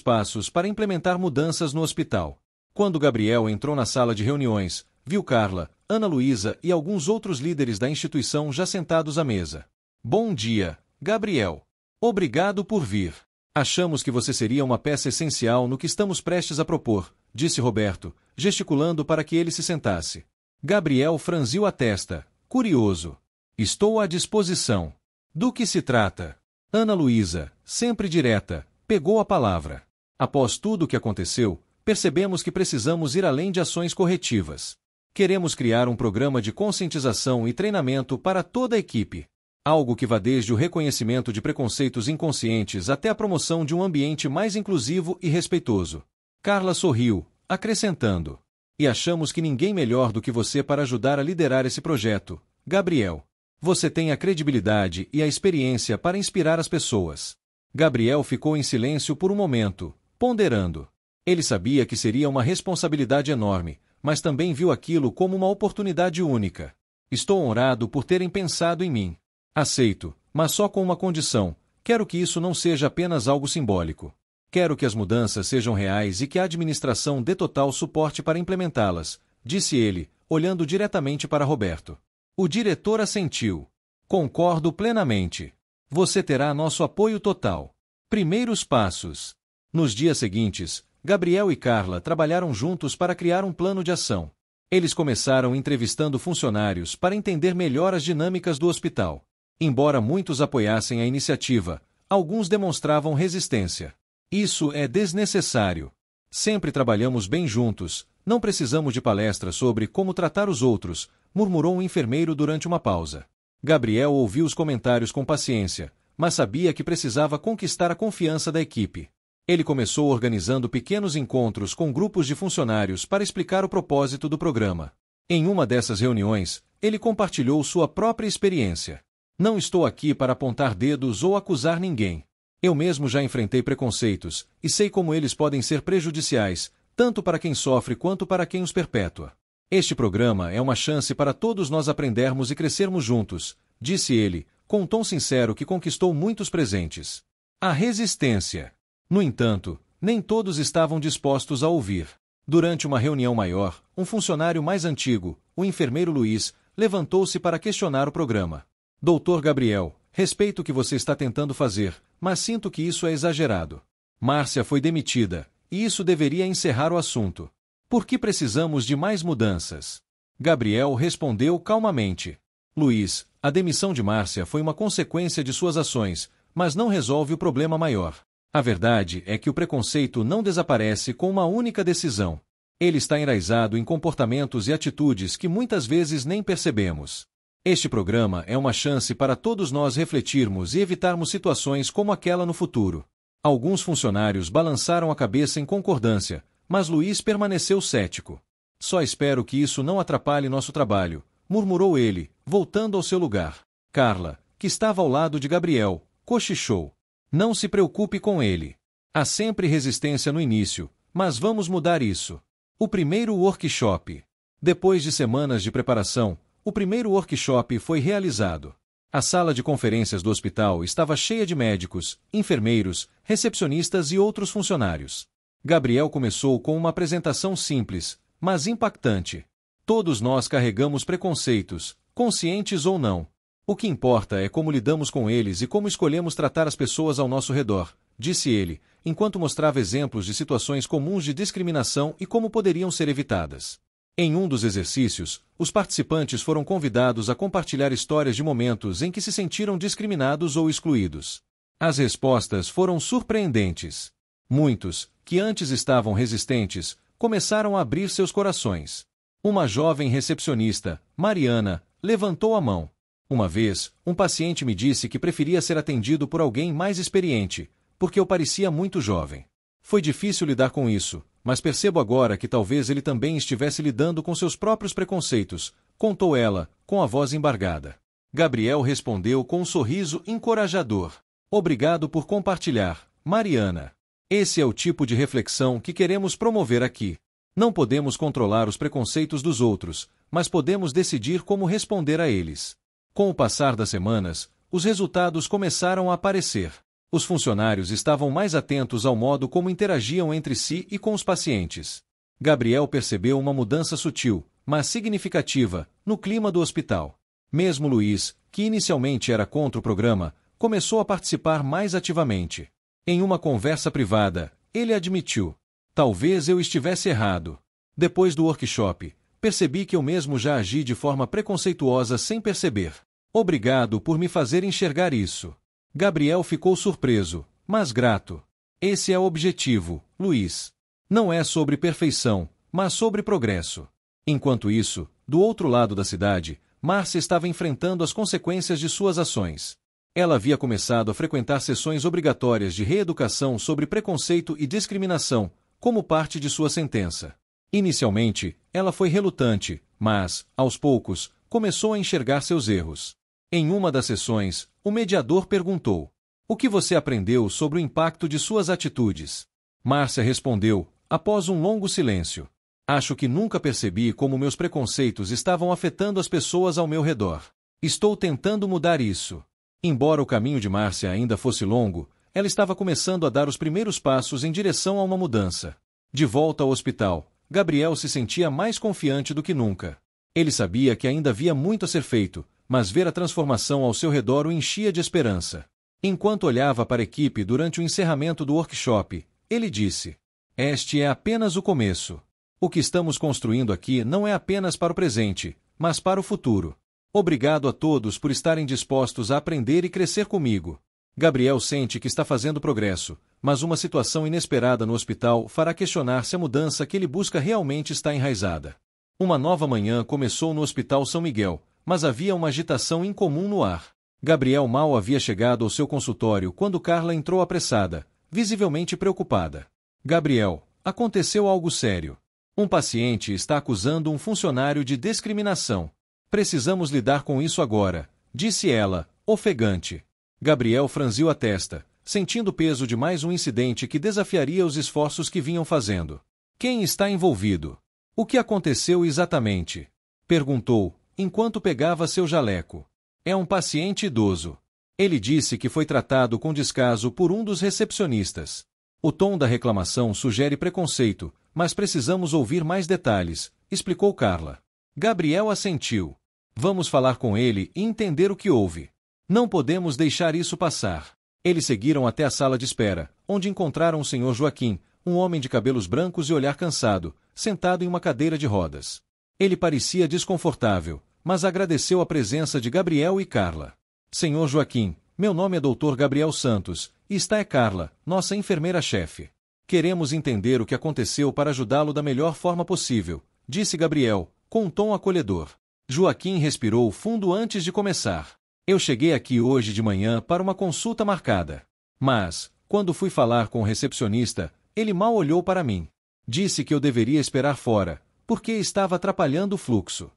passos para implementar mudanças no hospital. Quando Gabriel entrou na sala de reuniões, viu Carla, Ana Luísa e alguns outros líderes da instituição já sentados à mesa. Bom dia, Gabriel. Obrigado por vir. Achamos que você seria uma peça essencial no que estamos prestes a propor, disse Roberto, gesticulando para que ele se sentasse. Gabriel franziu a testa, curioso. Estou à disposição. Do que se trata? Ana Luísa, sempre direta, pegou a palavra. Após tudo o que aconteceu, percebemos que precisamos ir além de ações corretivas. Queremos criar um programa de conscientização e treinamento para toda a equipe. Algo que vá desde o reconhecimento de preconceitos inconscientes até a promoção de um ambiente mais inclusivo e respeitoso. Carla sorriu, acrescentando: e achamos que ninguém melhor do que você para ajudar a liderar esse projeto, Gabriel. Você tem a credibilidade e a experiência para inspirar as pessoas. Gabriel ficou em silêncio por um momento, ponderando. Ele sabia que seria uma responsabilidade enorme, mas também viu aquilo como uma oportunidade única. Estou honrado por terem pensado em mim. Aceito, mas só com uma condição: quero que isso não seja apenas algo simbólico. Quero que as mudanças sejam reais e que a administração dê total suporte para implementá-las, disse ele, olhando diretamente para Roberto. O diretor assentiu. Concordo plenamente. Você terá nosso apoio total. Primeiros passos. Nos dias seguintes, Gabriel e Carla trabalharam juntos para criar um plano de ação. Eles começaram entrevistando funcionários para entender melhor as dinâmicas do hospital. Embora muitos apoiassem a iniciativa, alguns demonstravam resistência. Isso é desnecessário. Sempre trabalhamos bem juntos, não precisamos de palestras sobre como tratar os outros, murmurou um enfermeiro durante uma pausa. Gabriel ouviu os comentários com paciência, mas sabia que precisava conquistar a confiança da equipe. Ele começou organizando pequenos encontros com grupos de funcionários para explicar o propósito do programa. Em uma dessas reuniões, ele compartilhou sua própria experiência. Não estou aqui para apontar dedos ou acusar ninguém. Eu mesmo já enfrentei preconceitos, e sei como eles podem ser prejudiciais, tanto para quem sofre quanto para quem os perpetua. Este programa é uma chance para todos nós aprendermos e crescermos juntos, disse ele, com um tom sincero que conquistou muitos presentes. A resistência. No entanto, nem todos estavam dispostos a ouvir. Durante uma reunião maior, um funcionário mais antigo, o enfermeiro Luiz, levantou-se para questionar o programa. Doutor Gabriel, respeito o que você está tentando fazer, mas sinto que isso é exagerado. Márcia foi demitida, e isso deveria encerrar o assunto. Por que precisamos de mais mudanças? Gabriel respondeu calmamente. Luiz, A demissão de Márcia foi uma consequência de suas ações, mas não resolve o problema maior. A verdade é que o preconceito não desaparece com uma única decisão. Ele está enraizado em comportamentos e atitudes que muitas vezes nem percebemos. Este programa é uma chance para todos nós refletirmos e evitarmos situações como aquela no futuro. Alguns funcionários balançaram a cabeça em concordância, mas Luiz permaneceu cético. Só espero que isso não atrapalhe nosso trabalho, murmurou ele, voltando ao seu lugar. Carla, que estava ao lado de Gabriel, cochichou. Não se preocupe com ele. Há sempre resistência no início, mas vamos mudar isso. O primeiro workshop. Depois de semanas de preparação, o primeiro workshop foi realizado. A sala de conferências do hospital estava cheia de médicos, enfermeiros, recepcionistas e outros funcionários. Gabriel começou com uma apresentação simples, mas impactante. Todos nós carregamos preconceitos, conscientes ou não. O que importa é como lidamos com eles e como escolhemos tratar as pessoas ao nosso redor, disse ele, enquanto mostrava exemplos de situações comuns de discriminação e como poderiam ser evitadas. Em um dos exercícios, os participantes foram convidados a compartilhar histórias de momentos em que se sentiram discriminados ou excluídos. As respostas foram surpreendentes. Muitos, que antes estavam resistentes, começaram a abrir seus corações. Uma jovem recepcionista, Mariana, levantou a mão. Uma vez, um paciente me disse que preferia ser atendido por alguém mais experiente, porque eu parecia muito jovem. Foi difícil lidar com isso, mas percebo agora que talvez ele também estivesse lidando com seus próprios preconceitos, contou ela, com a voz embargada. Gabriel respondeu com um sorriso encorajador. Obrigado por compartilhar, Mariana. Esse é o tipo de reflexão que queremos promover aqui. Não podemos controlar os preconceitos dos outros, mas podemos decidir como responder a eles. Com o passar das semanas, os resultados começaram a aparecer. Os funcionários estavam mais atentos ao modo como interagiam entre si e com os pacientes. Gabriel percebeu uma mudança sutil, mas significativa, no clima do hospital. Mesmo Luiz, que inicialmente era contra o programa, começou a participar mais ativamente. Em uma conversa privada, ele admitiu: talvez eu estivesse errado. Depois do workshop, percebi que eu mesmo já agi de forma preconceituosa sem perceber. Obrigado por me fazer enxergar isso. Gabriel ficou surpreso, mas grato. Esse é o objetivo, Luiz. Não é sobre perfeição, mas sobre progresso. Enquanto isso, do outro lado da cidade, Márcia estava enfrentando as consequências de suas ações. Ela havia começado a frequentar sessões obrigatórias de reeducação sobre preconceito e discriminação, como parte de sua sentença. Inicialmente, ela foi relutante, mas, aos poucos, começou a enxergar seus erros. Em uma das sessões, o mediador perguntou: o que você aprendeu sobre o impacto de suas atitudes? Márcia respondeu, após um longo silêncio: acho que nunca percebi como meus preconceitos estavam afetando as pessoas ao meu redor. Estou tentando mudar isso. Embora o caminho de Márcia ainda fosse longo, ela estava começando a dar os primeiros passos em direção a uma mudança. De volta ao hospital, Gabriel se sentia mais confiante do que nunca. Ele sabia que ainda havia muito a ser feito, mas ver a transformação ao seu redor o enchia de esperança. Enquanto olhava para a equipe durante o encerramento do workshop, ele disse: este é apenas o começo. O que estamos construindo aqui não é apenas para o presente, mas para o futuro. Obrigado a todos por estarem dispostos a aprender e crescer comigo. Gabriel sente que está fazendo progresso, mas uma situação inesperada no hospital fará questionar se a mudança que ele busca realmente está enraizada. Uma nova manhã começou no Hospital São Miguel, mas havia uma agitação incomum no ar. Gabriel mal havia chegado ao seu consultório quando Carla entrou apressada, visivelmente preocupada. Gabriel, aconteceu algo sério. Um paciente está acusando um funcionário de discriminação. Precisamos lidar com isso agora, disse ela, ofegante. Gabriel franziu a testa, sentindo o peso de mais um incidente que desafiaria os esforços que vinham fazendo. Quem está envolvido? O que aconteceu exatamente? Perguntou, enquanto pegava seu jaleco. É um paciente idoso. Ele disse que foi tratado com descaso por um dos recepcionistas. O tom da reclamação sugere preconceito, mas precisamos ouvir mais detalhes, explicou Carla. Gabriel assentiu. Vamos falar com ele e entender o que houve. Não podemos deixar isso passar. Eles seguiram até a sala de espera, onde encontraram o Sr. Joaquim, um homem de cabelos brancos e olhar cansado, sentado em uma cadeira de rodas. Ele parecia desconfortável, mas agradeceu a presença de Gabriel e Carla. Senhor Joaquim, meu nome é Dr. Gabriel Santos, e está é Carla, nossa enfermeira-chefe. Queremos entender o que aconteceu para ajudá-lo da melhor forma possível, disse Gabriel, com um tom acolhedor. Joaquim respirou fundo antes de começar. Eu cheguei aqui hoje de manhã para uma consulta marcada. Mas, quando fui falar com o recepcionista, ele mal olhou para mim. Disse que eu deveria esperar fora, porque estava atrapalhando o fluxo.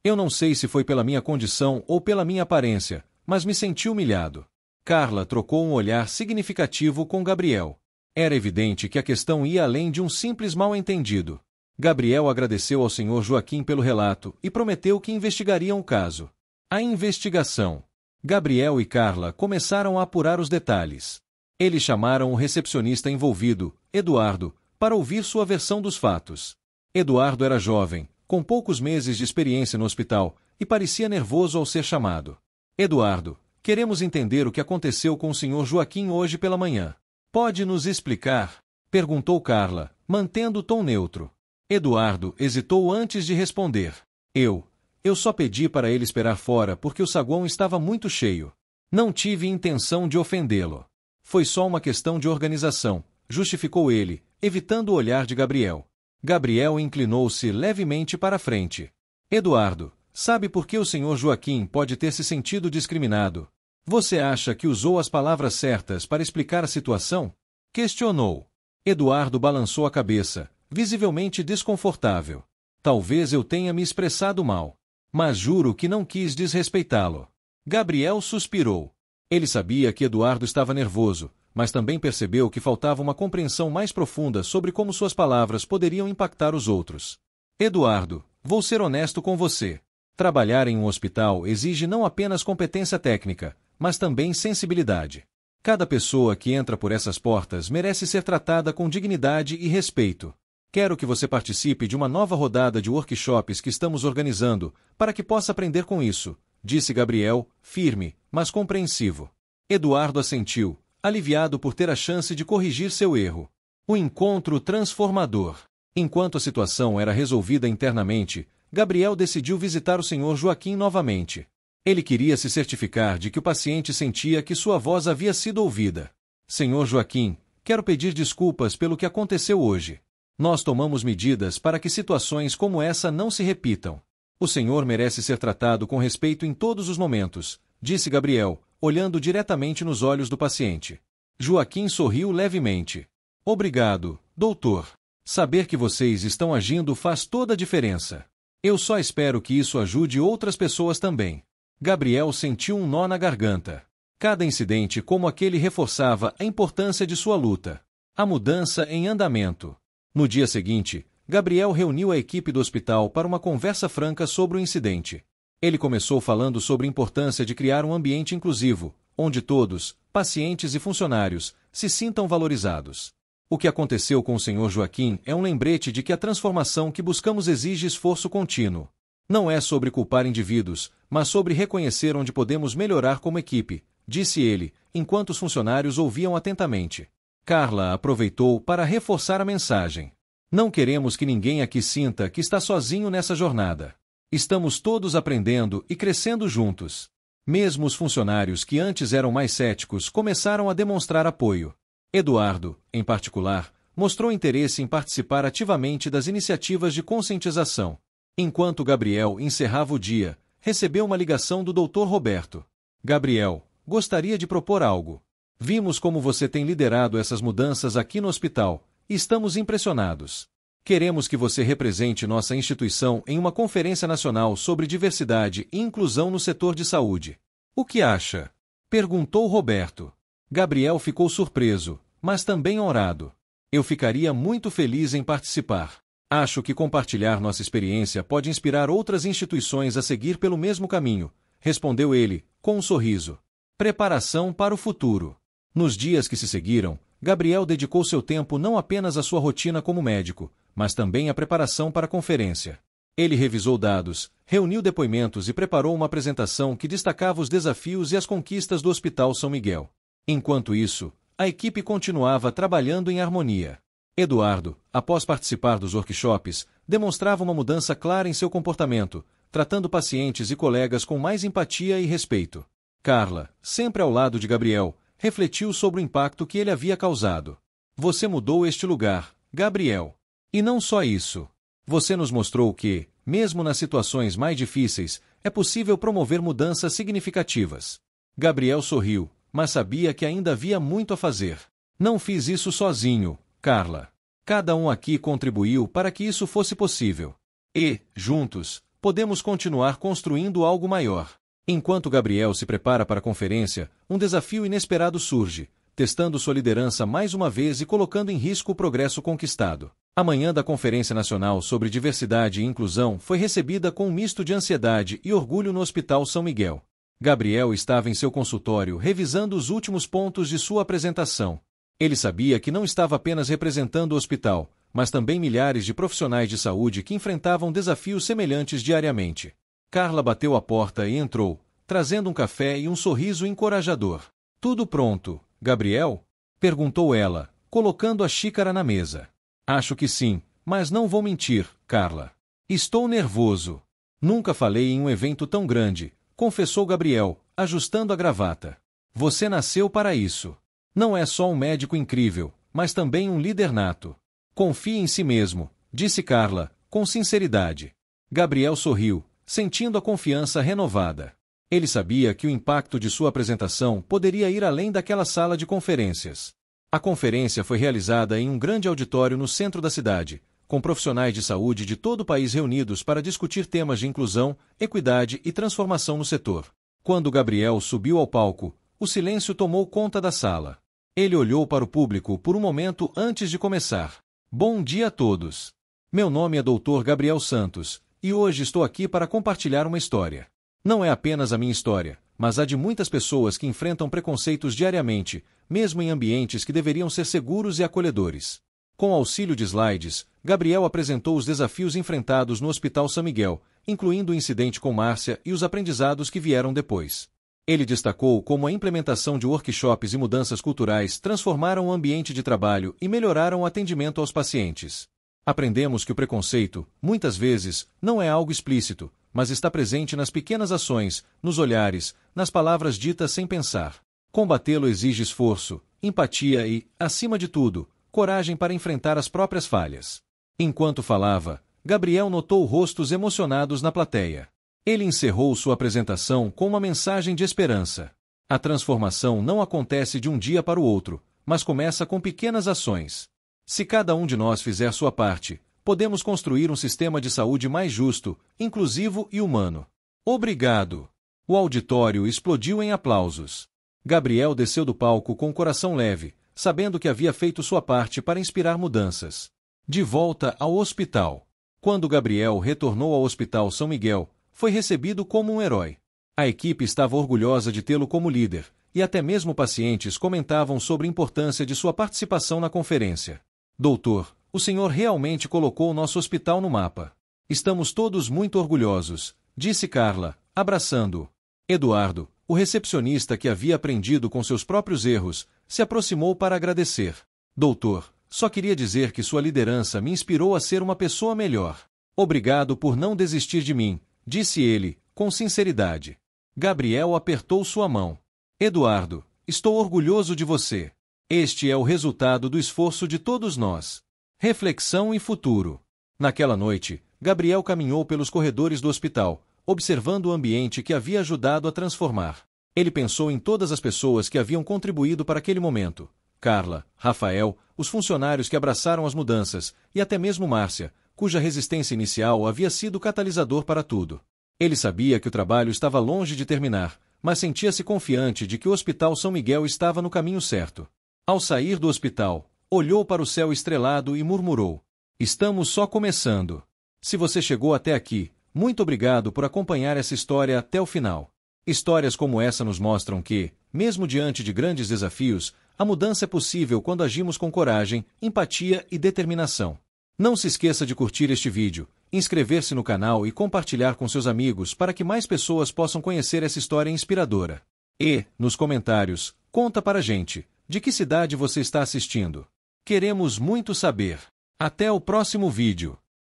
Eu não sei se foi pela minha condição ou pela minha aparência, mas me senti humilhado. Carla trocou um olhar significativo com Gabriel. Era evidente que a questão ia além de um simples mal-entendido. Gabriel agradeceu ao Sr. Joaquim pelo relato e prometeu que investigariam o caso. A investigação. Gabriel e Carla começaram a apurar os detalhes. Eles chamaram o recepcionista envolvido, Eduardo, para ouvir sua versão dos fatos. Eduardo era jovem, com poucos meses de experiência no hospital, e parecia nervoso ao ser chamado. Eduardo, queremos entender o que aconteceu com o Sr. Joaquim hoje pela manhã. Pode nos explicar? Perguntou Carla, mantendo o tom neutro. Eduardo hesitou antes de responder. Eu só pedi para ele esperar fora porque o saguão estava muito cheio. Não tive intenção de ofendê-lo. Foi só uma questão de organização, justificou ele, evitando o olhar de Gabriel. Gabriel inclinou-se levemente para a frente. Eduardo, sabe por que o Sr. Joaquim pode ter se sentido discriminado? Você acha que usou as palavras certas para explicar a situação? Questionou. Eduardo balançou a cabeça, visivelmente desconfortável. Talvez eu tenha me expressado mal. Mas juro que não quis desrespeitá-lo. Gabriel suspirou. Ele sabia que Eduardo estava nervoso, mas também percebeu que faltava uma compreensão mais profunda sobre como suas palavras poderiam impactar os outros. Eduardo, vou ser honesto com você. Trabalhar em um hospital exige não apenas competência técnica, mas também sensibilidade. Cada pessoa que entra por essas portas merece ser tratada com dignidade e respeito. Quero que você participe de uma nova rodada de workshops que estamos organizando, para que possa aprender com isso, disse Gabriel, firme, mas compreensivo. Eduardo assentiu, aliviado por ter a chance de corrigir seu erro. O encontro transformador. Enquanto a situação era resolvida internamente, Gabriel decidiu visitar o Sr. Joaquim novamente. Ele queria se certificar de que o paciente sentia que sua voz havia sido ouvida. Sr. Joaquim, quero pedir desculpas pelo que aconteceu hoje. Nós tomamos medidas para que situações como essa não se repitam. O senhor merece ser tratado com respeito em todos os momentos, disse Gabriel, olhando diretamente nos olhos do paciente. Joaquim sorriu levemente. Obrigado, doutor. Saber que vocês estão agindo faz toda a diferença. Eu só espero que isso ajude outras pessoas também. Gabriel sentiu um nó na garganta. Cada incidente como aquele reforçava a importância de sua luta. A mudança em andamento. No dia seguinte, Gabriel reuniu a equipe do hospital para uma conversa franca sobre o incidente. Ele começou falando sobre a importância de criar um ambiente inclusivo, onde todos, pacientes e funcionários, se sintam valorizados. O que aconteceu com o Sr. Joaquim é um lembrete de que a transformação que buscamos exige esforço contínuo. Não é sobre culpar indivíduos, mas sobre reconhecer onde podemos melhorar como equipe, disse ele, enquanto os funcionários ouviam atentamente. Carla aproveitou para reforçar a mensagem. Não queremos que ninguém aqui sinta que está sozinho nessa jornada. Estamos todos aprendendo e crescendo juntos. Mesmo os funcionários que antes eram mais céticos começaram a demonstrar apoio. Eduardo, em particular, mostrou interesse em participar ativamente das iniciativas de conscientização. Enquanto Gabriel encerrava o dia, recebeu uma ligação do Dr. Roberto. Gabriel, gostaria de propor algo. Vimos como você tem liderado essas mudanças aqui no hospital, e estamos impressionados. Queremos que você represente nossa instituição em uma conferência nacional sobre diversidade e inclusão no setor de saúde. O que acha? Perguntou Roberto. Gabriel ficou surpreso, mas também honrado. Eu ficaria muito feliz em participar. Acho que compartilhar nossa experiência pode inspirar outras instituições a seguir pelo mesmo caminho, respondeu ele, com um sorriso. Preparação para o futuro. Nos dias que se seguiram, Gabriel dedicou seu tempo não apenas à sua rotina como médico, mas também à preparação para a conferência. Ele revisou dados, reuniu depoimentos e preparou uma apresentação que destacava os desafios e as conquistas do Hospital São Miguel. Enquanto isso, a equipe continuava trabalhando em harmonia. Eduardo, após participar dos workshops, demonstrava uma mudança clara em seu comportamento, tratando pacientes e colegas com mais empatia e respeito. Carla, sempre ao lado de Gabriel, refletiu sobre o impacto que ele havia causado. Você mudou este lugar, Gabriel. E não só isso. Você nos mostrou que, mesmo nas situações mais difíceis, é possível promover mudanças significativas. Gabriel sorriu, mas sabia que ainda havia muito a fazer. Não fiz isso sozinho, Carla. Cada um aqui contribuiu para que isso fosse possível. E, juntos, podemos continuar construindo algo maior. Enquanto Gabriel se prepara para a conferência, um desafio inesperado surge, testando sua liderança mais uma vez e colocando em risco o progresso conquistado. A manhã da Conferência Nacional sobre Diversidade e Inclusão foi recebida com um misto de ansiedade e orgulho no Hospital São Miguel. Gabriel estava em seu consultório revisando os últimos pontos de sua apresentação. Ele sabia que não estava apenas representando o hospital, mas também milhares de profissionais de saúde que enfrentavam desafios semelhantes diariamente. Carla bateu à porta e entrou, trazendo um café e um sorriso encorajador. Tudo pronto, Gabriel? Perguntou ela, colocando a xícara na mesa. Acho que sim, mas não vou mentir, Carla. Estou nervoso. Nunca falei em um evento tão grande, confessou Gabriel, ajustando a gravata. Você nasceu para isso. Não é só um médico incrível, mas também um líder nato. Confie em si mesmo, disse Carla, com sinceridade. Gabriel sorriu, sentindo a confiança renovada. Ele sabia que o impacto de sua apresentação poderia ir além daquela sala de conferências. A conferência foi realizada em um grande auditório no centro da cidade, com profissionais de saúde de todo o país reunidos para discutir temas de inclusão, equidade e transformação no setor. Quando Gabriel subiu ao palco, o silêncio tomou conta da sala. Ele olhou para o público por um momento antes de começar. Bom dia a todos. Meu nome é Dr. Gabriel Santos, e hoje estou aqui para compartilhar uma história. Não é apenas a minha história, mas a de muitas pessoas que enfrentam preconceitos diariamente, mesmo em ambientes que deveriam ser seguros e acolhedores. Com auxílio de slides, Gabriel apresentou os desafios enfrentados no Hospital São Miguel, incluindo o incidente com Márcia e os aprendizados que vieram depois. Ele destacou como a implementação de workshops e mudanças culturais transformaram o ambiente de trabalho e melhoraram o atendimento aos pacientes. Aprendemos que o preconceito, muitas vezes, não é algo explícito, mas está presente nas pequenas ações, nos olhares, nas palavras ditas sem pensar. Combatê-lo exige esforço, empatia e, acima de tudo, coragem para enfrentar as próprias falhas. Enquanto falava, Gabriel notou rostos emocionados na plateia. Ele encerrou sua apresentação com uma mensagem de esperança. A transformação não acontece de um dia para o outro, mas começa com pequenas ações. Se cada um de nós fizer sua parte, podemos construir um sistema de saúde mais justo, inclusivo e humano. Obrigado! O auditório explodiu em aplausos. Gabriel desceu do palco com o coração leve, sabendo que havia feito sua parte para inspirar mudanças. De volta ao hospital. Quando Gabriel retornou ao Hospital São Miguel, foi recebido como um herói. A equipe estava orgulhosa de tê-lo como líder, e até mesmo pacientes comentavam sobre a importância de sua participação na conferência. Doutor, o senhor realmente colocou o nosso hospital no mapa. Estamos todos muito orgulhosos, disse Carla, abraçando-o. Eduardo, o recepcionista que havia aprendido com seus próprios erros, se aproximou para agradecer. Doutor, só queria dizer que sua liderança me inspirou a ser uma pessoa melhor. Obrigado por não desistir de mim, disse ele, com sinceridade. Gabriel apertou sua mão. Eduardo, estou orgulhoso de você. Este é o resultado do esforço de todos nós. Reflexão e futuro. Naquela noite, Gabriel caminhou pelos corredores do hospital, observando o ambiente que havia ajudado a transformar. Ele pensou em todas as pessoas que haviam contribuído para aquele momento. Carla, Rafael, os funcionários que abraçaram as mudanças, e até mesmo Márcia, cuja resistência inicial havia sido catalisador para tudo. Ele sabia que o trabalho estava longe de terminar, mas sentia-se confiante de que o Hospital São Miguel estava no caminho certo. Ao sair do hospital, olhou para o céu estrelado e murmurou: Estamos só começando. Se você chegou até aqui, muito obrigado por acompanhar essa história até o final. Histórias como essa nos mostram que, mesmo diante de grandes desafios, a mudança é possível quando agimos com coragem, empatia e determinação. Não se esqueça de curtir este vídeo, inscrever-se no canal e compartilhar com seus amigos para que mais pessoas possam conhecer essa história inspiradora. E, nos comentários, conta para a gente, de que cidade você está assistindo. Queremos muito saber. Até o próximo vídeo.